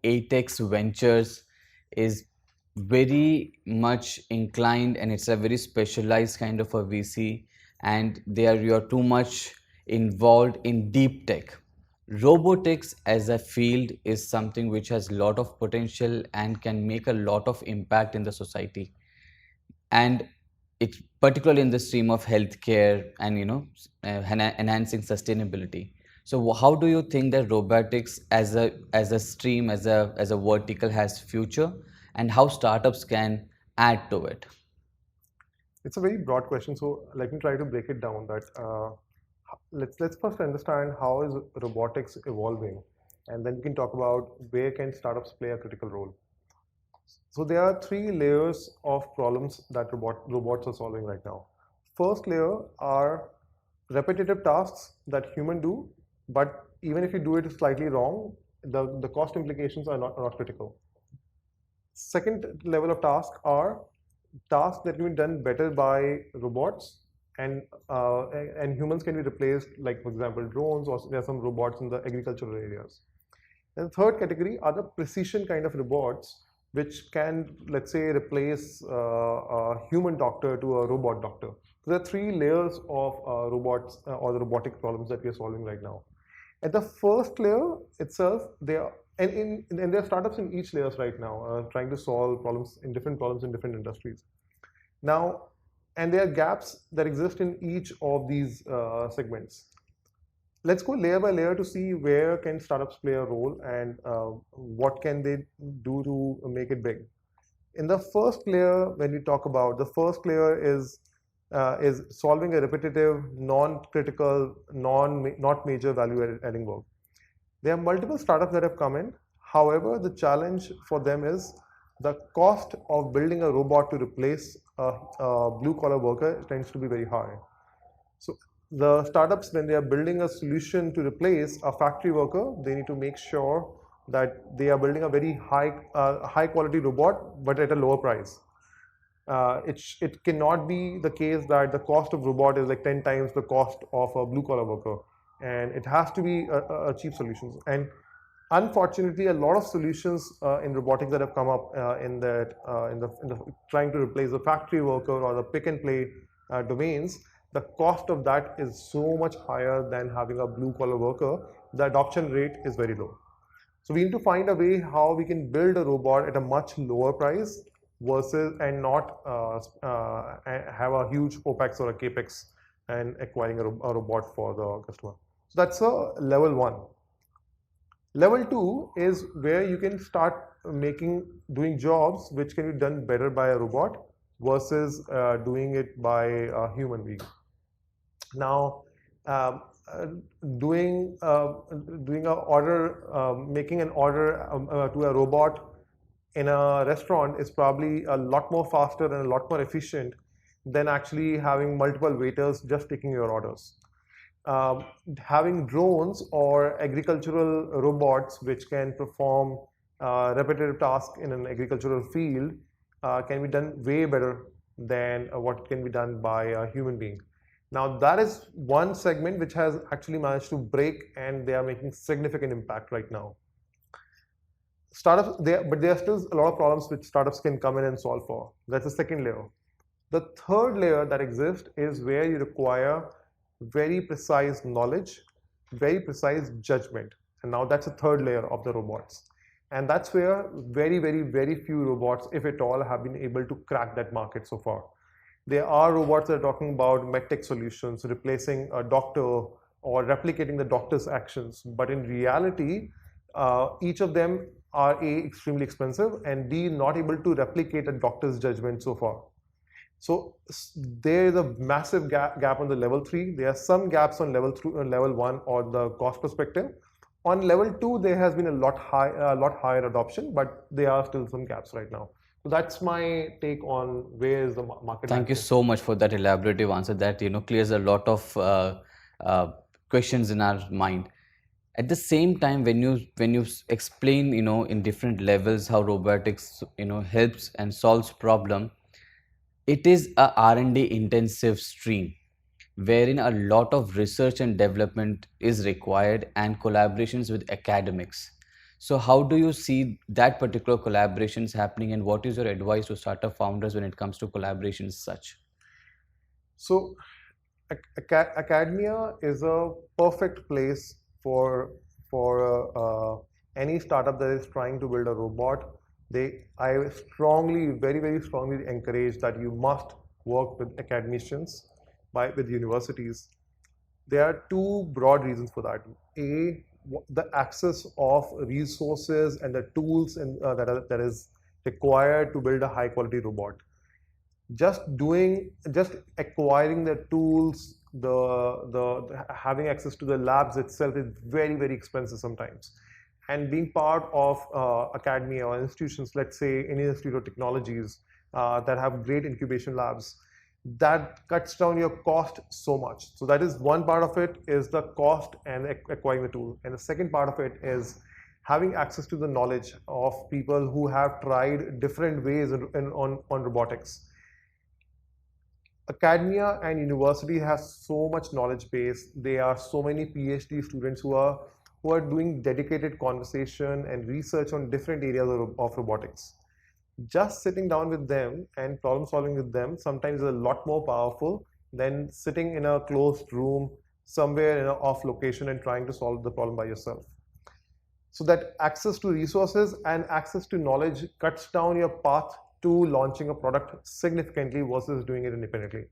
Atex Ventures is very much inclined, and it's a very specialized kind of a VC, and you're too much involved in deep tech. Robotics as a field is something which has a lot of potential and can make a lot of impact in the society, and it's particularly in the stream of healthcare and enhancing sustainability. So how do you think that robotics as a stream, as a vertical has future, and how startups can add to it? It's a very broad question, so let me try to break it down. That let's first understand how is robotics evolving, and then we can talk about where can startups play a critical role. So there are three layers of problems that robots are solving right now. First layer are repetitive tasks that human do, but even if you do it slightly wrong, the cost implications are not critical. Second level of tasks are tasks that can be done better by robots, and and humans can be replaced, like for example drones, or there are some robots in the agricultural areas. And the third category are the precision kind of robots, which can, let's say, replace a human doctor to a robot doctor. So there are three layers of robots or the robotic problems that we are solving right now. At the first layer itself, and there are startups in each layers right now trying to solve problems in different industries. Now, and there are gaps that exist in each of these segments. Let's go layer by layer to see where can startups play a role, and what can they do to make it big. In the first layer, when we talk about the first layer is solving a repetitive, non-critical, not major value adding work. There are multiple startups that have come in. However, the challenge for them is the cost of building a robot to replace a blue collar worker tends to be very high. So the startups, when they are building a solution to replace a factory worker, they need to make sure that they are building a very high quality robot, but at a lower price. It cannot be the case that the cost of robot is like 10 times the cost of a blue collar worker, and it has to be a cheap solutions. And unfortunately, a lot of solutions in robotics that have come up in the trying to replace the factory worker or the pick and play domains, the cost of that is so much higher than having a blue collar worker. The adoption rate is very low. So we need to find a way how we can build a robot at a much lower price versus, and not have a huge OPEX or a CAPEX and acquiring a robot for the customer. So that's a level one. Level two is where you can start doing jobs which can be done better by a robot versus doing it by a human being. Now, doing a order, making an order to a robot in a restaurant is probably a lot more faster and a lot more efficient than actually having multiple waiters just taking your orders. Having drones or agricultural robots which can perform repetitive tasks in an agricultural field can be done way better than what can be done by a human being. Now that is one segment which has actually managed to break, and they are making significant impact right now. Startups, but there are still a lot of problems which startups can come in and solve for. That's the second layer. The third layer that exists is where you require very precise knowledge, very precise judgment. And now that's the third layer of the robots. And that's where very few robots, if at all, have been able to crack that market so far. There are robots that are talking about medtech solutions, replacing a doctor or replicating the doctor's actions. But in reality, each of them are A, extremely expensive, and B, not able to replicate a doctor's judgment so far. So there is a massive gap on the level 3. There are some gaps on level 1 or the cost perspective. On level 2, there has been a lot higher adoption, but there are still some gaps right now. So that's my take on where is the market. Thank you so much for that elaborative answer. That clears a lot of questions in our mind. At the same time, when you explain in different levels how robotics helps and solves problem, it is a R&D intensive stream wherein a lot of research and development is required and collaborations with academics. So how do you see that particular collaborations happening, and what is your advice to startup founders when it comes to collaborations such? So academia is a perfect place for any startup that is trying to build a robot. I strongly, very very strongly encourage that you must work with academicians, with universities. There are two broad reasons for that. A, the access of resources and the tools that is required to build a high quality robot. Just acquiring the tools, the having access to the labs itself is very very expensive sometimes. And being part of academia or institutions, let's say any Institute of Technologies that have great incubation labs, that cuts down your cost so much. So that is one part of it, is the cost and acquiring the tool. And the second part of it is having access to the knowledge of people who have tried different ways on robotics. Academia and university has so much knowledge base. There are so many PhD students who are doing dedicated conversation and research on different areas of robotics. Just sitting down with them and problem solving with them sometimes is a lot more powerful than sitting in a closed room somewhere in an off location and trying to solve the problem by yourself. So that access to resources and access to knowledge cuts down your path to launching a product significantly versus doing it independently.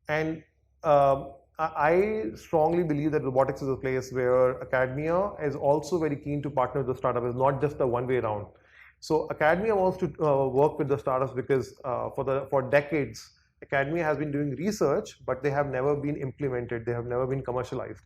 And I strongly believe that robotics is a place where academia is also very keen to partner with the startup. It's not just a one-way round. So academia wants to work with the startups because for decades, academia has been doing research, but they have never been implemented. They have never been commercialized.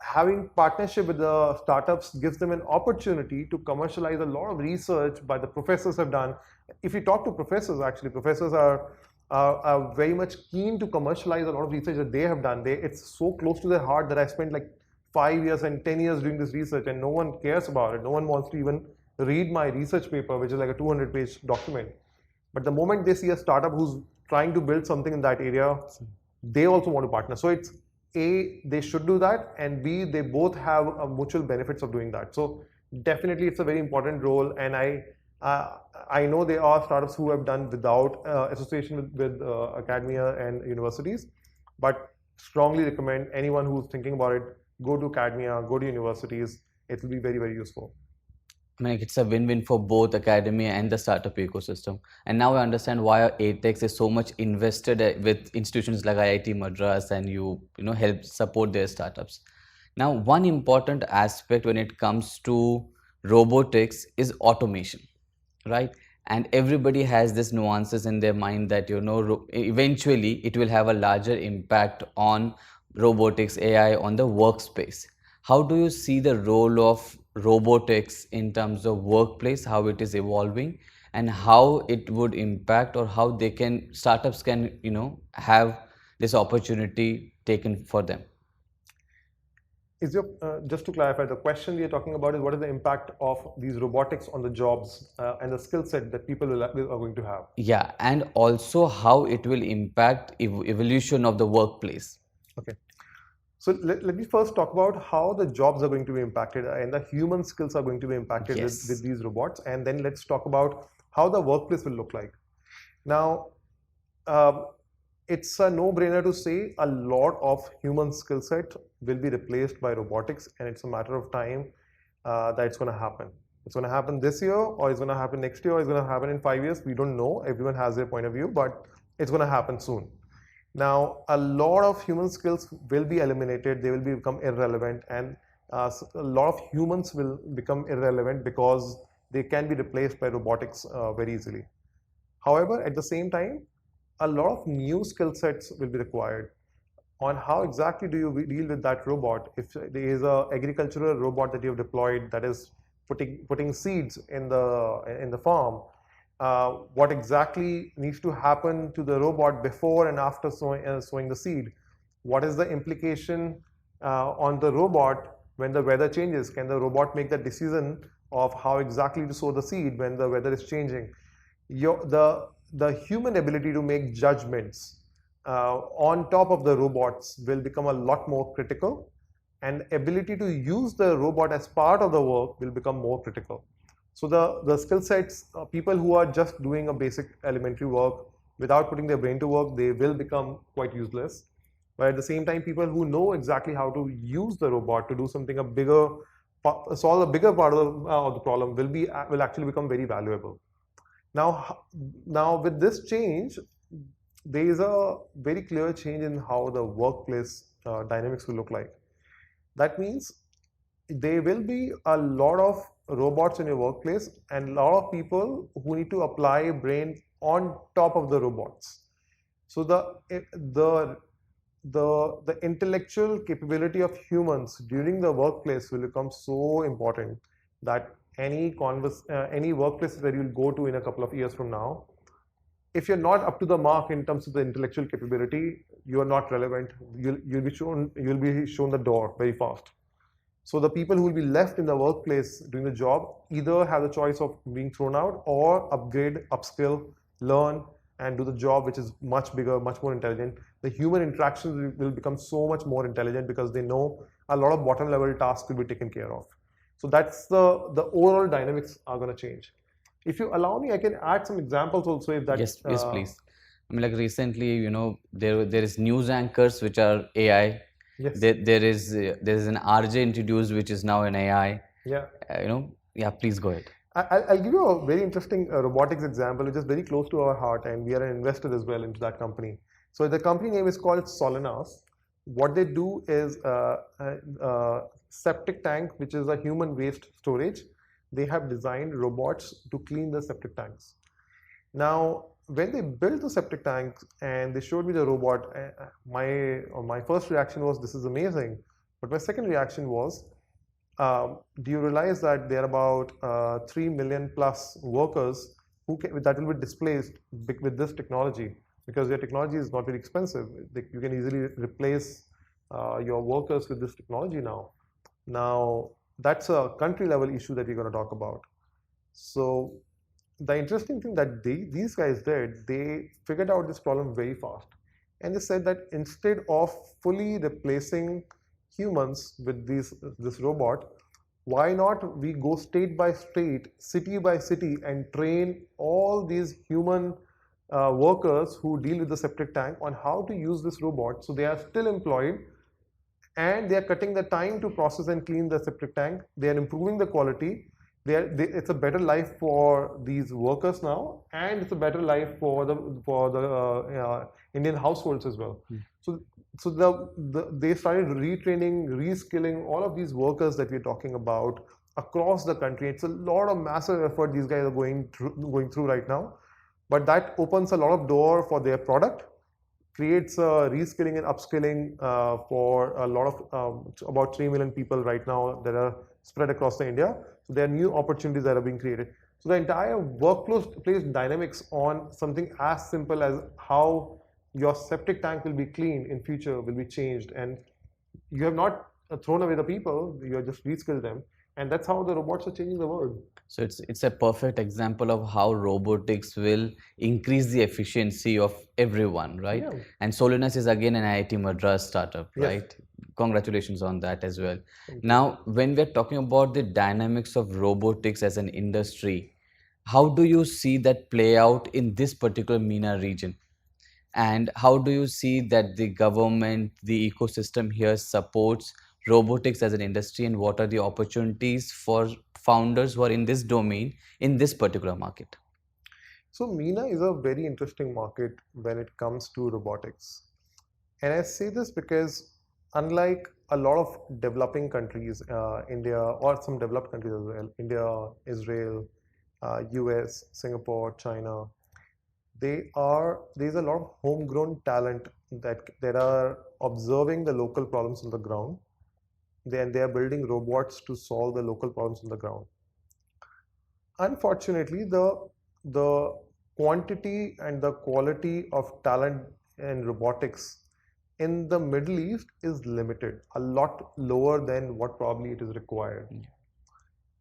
Having partnership with the startups gives them an opportunity to commercialize a lot of research by the professors have done. If you talk to professors, actually, professors are very much keen to commercialize a lot of research that they have done. It's so close to their heart that I spent like 5 years and 10 years doing this research, and no one cares about it. No one wants to even read my research paper, which is like a 200-page document. But the moment they see a startup who's trying to build something in that area, they also want to partner. So it's A, they should do that, and B, they both have mutual benefits of doing that. So definitely it's a very important role, and I know there are startups who have done without association with academia and universities, but strongly recommend anyone who's thinking about it, go to academia, go to universities. It will be very, very useful. I mean, it's a win-win for both academia and the startup ecosystem. And now I understand why ATEX is so much invested with institutions like IIT Madras, and you know help support their startups. Now, one important aspect when it comes to robotics is automation, right? And everybody has this nuances in their mind that eventually it will have a larger impact on robotics AI on the workspace. How do you see the role of robotics in terms of workplace, how it is evolving, and how it would impact, or how they can startups can have this opportunity taken for them? Is your Just to clarify, the question we are talking about is what is the impact of these robotics on the jobs and the skill set that people are going to have? Yeah, and also how it will impact evolution of the workplace. Okay. So let me first talk about how the jobs are going to be impacted and the human skills are going to be impacted with Yes. these robots. And then let's talk about how the workplace will look like. Now, um, it's a no-brainer to say a lot of human skill set will be replaced by robotics, and it's a matter of time that it's going to happen. It's going to happen this year, or it's going to happen next year, or it's going to happen in 5 years. We don't know. Everyone has their point of view, but it's going to happen soon. Now, a lot of human skills will be eliminated. They will become irrelevant, and a lot of humans will become irrelevant because they can be replaced by robotics very easily. However, at the same time, a lot of new skill sets will be required on how exactly do you deal with that robot. If there is a agricultural robot that you have deployed that is putting seeds in the farm, what exactly needs to happen to the robot before and after sowing the seed? What is the implication on the robot when the weather changes? Can the robot make the decision of how exactly to sow the seed when the weather is changing? The human ability to make judgments on top of the robots will become a lot more critical. and ability to use the robot as part of the work will become more critical. So the skill sets, people who are just doing a basic elementary work without putting their brain to work, they will become quite useless. But at the same time, people who know exactly how to use the robot to do something a bigger, solve a bigger part of the problem will actually become very valuable. Now, now with this change, there is a very clear change in how the workplace dynamics will look like. That means there will be a lot of robots in your workplace and a lot of people who need to apply brain on top of the robots. So the intellectual capability of humans during the workplace will become so important that any workplace that you'll go to in a couple of years from now, if you're not up to the mark in terms of the intellectual capability, you are not relevant. You'll be shown the door very fast. So the people who will be left in the workplace doing the job either have the choice of being thrown out or upgrade, upskill, learn, and do the job, which is much bigger, much more intelligent. The human interactions will become so much more intelligent because they know a lot of bottom level tasks will be taken care of. So that's the overall dynamics are going to change. If you allow me, I can add some examples also if that. Yes, yes, please. I mean, like recently, there is news anchors which are AI. Yes. There is an RJ introduced which is now an AI. Yeah. Yeah, please go ahead. I'll give you a very interesting robotics example, which is very close to our heart, and we are an investor as well into that company. So the company name is called Solinas. What they do is septic tank, which is a human waste storage. They have designed robots to clean the septic tanks. Now, when they built the septic tanks and they showed me the robot, my first reaction was, this is amazing. But my second reaction was, do you realize that there are about 3 million plus workers that will be displaced with this technology? Because your technology is not very expensive. You can easily replace your workers with this technology now. Now, that's a country level issue that we're going to talk about. So the interesting thing that these guys did, they figured out this problem very fast. And they said that instead of fully replacing humans with this robot, why not we go state by state, city by city, and train all these human workers who deal with the septic tank on how to use this robot, so they are still employed and they are cutting the time to process and clean the septic tank. They are improving the quality. It's a better life for these workers now, and it's a better life for the Indian households as well. So they started retraining, reskilling all of these workers that we're talking about across the country. It's a lot of massive effort these guys are going through right now, but that opens a lot of door for their product, creates reskilling and upskilling for a lot of about 3 million people right now that are spread across the India. So there are new opportunities that are being created. So the entire workplace dynamics on something as simple as how your septic tank will be cleaned in future will be changed, and you have not thrown away the people, you have just reskilled them, and that's how the robots are changing the world. So it's a perfect example of how robotics will increase the efficiency of everyone, right? Yeah. And Solinas is again an IIT Madras startup, Yes. right? Congratulations on that as well. Now, when we're talking about the dynamics of robotics as an industry, how do you see that play out in this particular MENA region? And how do you see that the government, the ecosystem here supports robotics as an industry, and what are the opportunities for founders who are in this domain in this particular market? So MENA is a very interesting market when it comes to robotics. And I say this because unlike a lot of developing countries, India or some developed countries as well, India, Israel, US, Singapore, China, there's a lot of homegrown talent that are observing the local problems on the ground. They are building robots to solve the local problems on the ground. Unfortunately, the quantity and the quality of talent in robotics in the Middle East is limited, a lot lower than what probably it is required.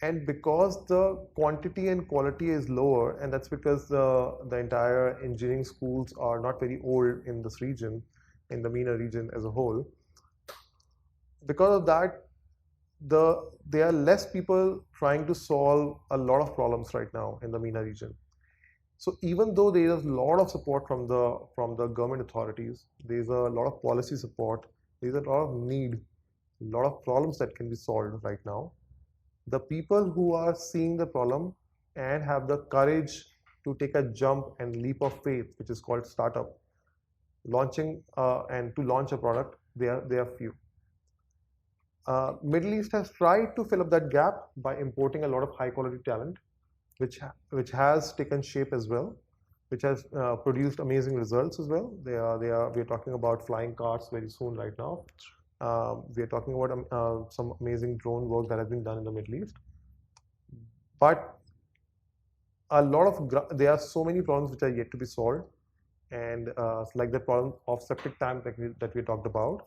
And because the quantity and quality is lower, and that's because the entire engineering schools are not very old in this region, in the MENA region as a whole, because of that, there are less people trying to solve a lot of problems right now in the MENA region. So even though there is a lot of support from the government authorities, there is a lot of policy support, there is a lot of need, a lot of problems that can be solved right now. The people who are seeing the problem and have the courage to take a jump and leap of faith, which is called startup, launching and to launch a product, they are few. Middle East has tried to fill up that gap by importing a lot of high quality talent, which has taken shape as well, which has produced amazing results as well. We are talking about flying cars very soon right now. We are talking about some amazing drone work that has been done in the Middle East. But a lot of there are so many problems which are yet to be solved, and like the problem of septic tank that we talked about,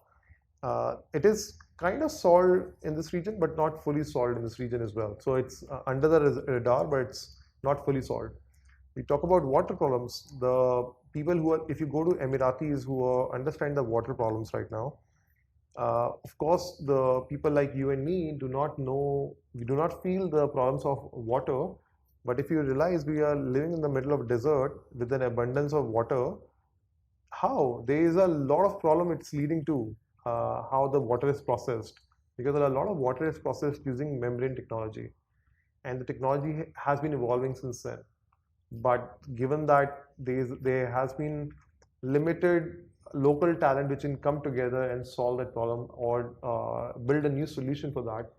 it is kind of solved in this region, but not fully solved in this region as well. So it's under the radar, but it's not fully solved. We talk about water problems. The people who are, if you go to Emiratis who understand the water problems right now, of course, the people like you and me do not know, we do not feel the problems of water. But if you realize we are living in the middle of desert with an abundance of water, how there is a lot of problem it's leading to, how the water is processed, because a lot of water is processed using membrane technology, and the technology has been evolving since then. But given that there has been limited local talent which can come together and solve that problem or build a new solution for that,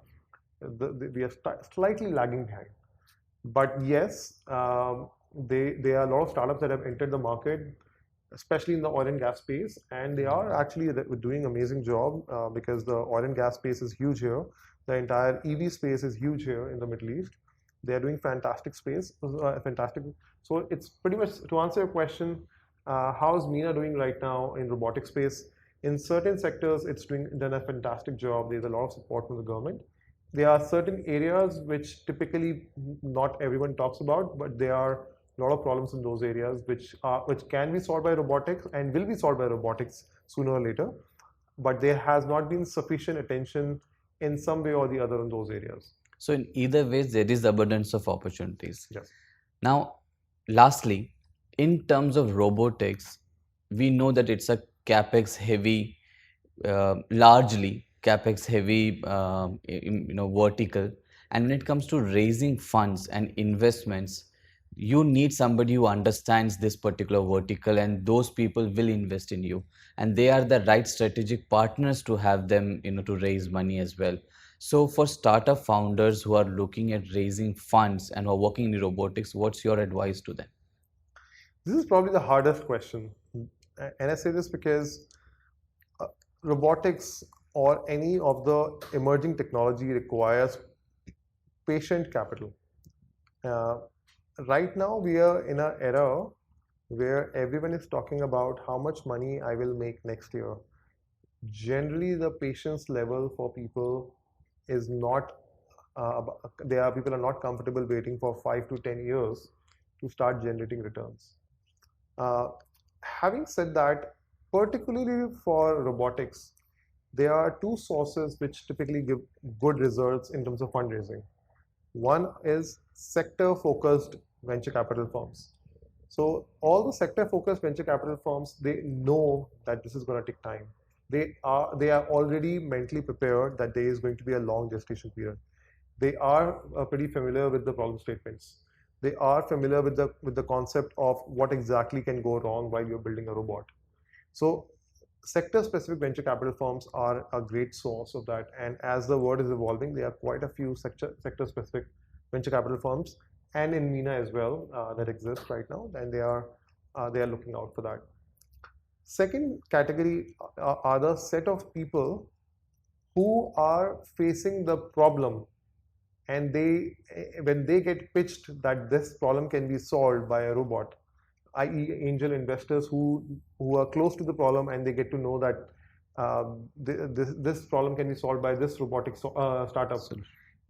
we are slightly lagging behind. But yes, there are a lot of startups that have entered the market, especially in the oil and gas space, and they are actually doing amazing job because the oil and gas space is huge here. The entire EV space is huge here in the Middle East. They are doing fantastic. So it's pretty much, to answer your question, how's MENA doing right now in robotic space? In certain sectors, it's done a fantastic job. There's a lot of support from the government. There are certain areas which typically not everyone talks about, but there are a lot of problems in those areas which can be solved by robotics and will be solved by robotics sooner or later. But there has not been sufficient attention in some way or the other in those areas. So in either ways, there is abundance of opportunities. Yes. Now, lastly, in terms of robotics, we know that it's a capex heavy, largely capex heavy, vertical. And when it comes to raising funds and investments, you need somebody who understands this particular vertical, and those people will invest in you, and they are the right strategic partners to have them, to raise money as well. So for startup founders who are looking at raising funds and who are working in robotics, what's your advice to them? This is probably the hardest question. And I say this because robotics or any of the emerging technology requires patient capital. Right now, we are in an era where everyone is talking about how much money I will make next year. Generally, the patience level for people is not, people are not comfortable waiting for 5 to 10 years to start generating returns. Uh, Having said that, particularly for robotics, there are two sources which typically give good results in terms of fundraising. One is sector focused venture capital firms. So all the sector focused venture capital firms, they know that this is going to take time. They are already mentally prepared that there is going to be a long gestation period. They are pretty familiar with the problem statements. They are familiar with the concept of what exactly can go wrong while you're building a robot. So sector-specific venture capital firms are a great source of that. And as the world is evolving, there are quite a few sector-specific venture capital firms, and in MENA as well, that exist right now, and they are looking out for that. Second category are the set of people who are facing the problem, and when they get pitched that this problem can be solved by a robot, i.e. angel investors who are close to the problem and they get to know that this problem can be solved by this robotic startup.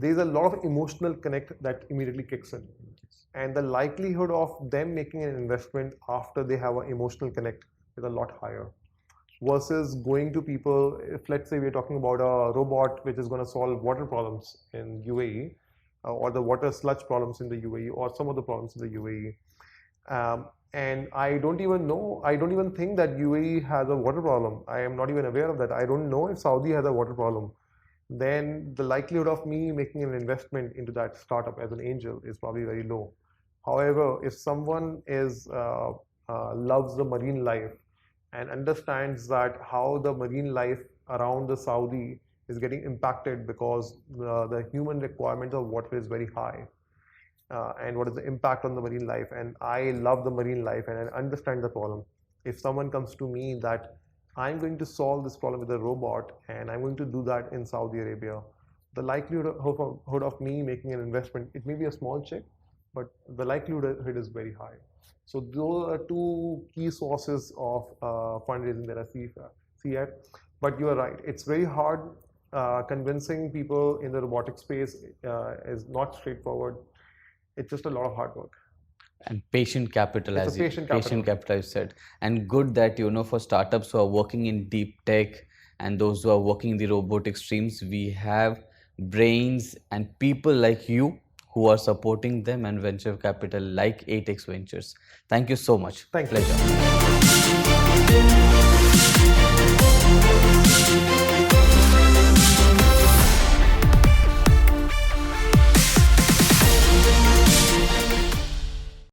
There's a lot of emotional connect that immediately kicks in, and the likelihood of them making an investment after they have an emotional connect is a lot higher. versus going to people. If let's say we're talking about a robot which is going to solve water problems in UAE, or the water sludge problems in the UAE, or some of the problems in the UAE. And I don't even know, I don't even think that UAE has a water problem. I am not even aware of that. I don't know if Saudi has a water problem. Then the likelihood of me making an investment into that startup as an angel is probably very low. However, if someone loves the marine life and understands that how the marine life around the Saudi is getting impacted because the human requirements of water is very high, and what is the impact on the marine life, and I love the marine life and I understand the problem. If someone comes to me that I'm going to solve this problem with a robot and I'm going to do that in Saudi Arabia, the likelihood of me making an investment, it may be a small check, but the likelihood is very high. So those are two key sources of fundraising that I see at. But you are right, it's very hard. Convincing people in the robotic space is not straightforward. It's just a lot of hard work. And patient capital, It's a as you patient capital. patient capital, you said. And good that, for startups who are working in deep tech and those who are working in the robotic streams, we have brains and people like you who are supporting them, and venture capital like 8x Ventures. Thank you so much. Thank you. Pleasure.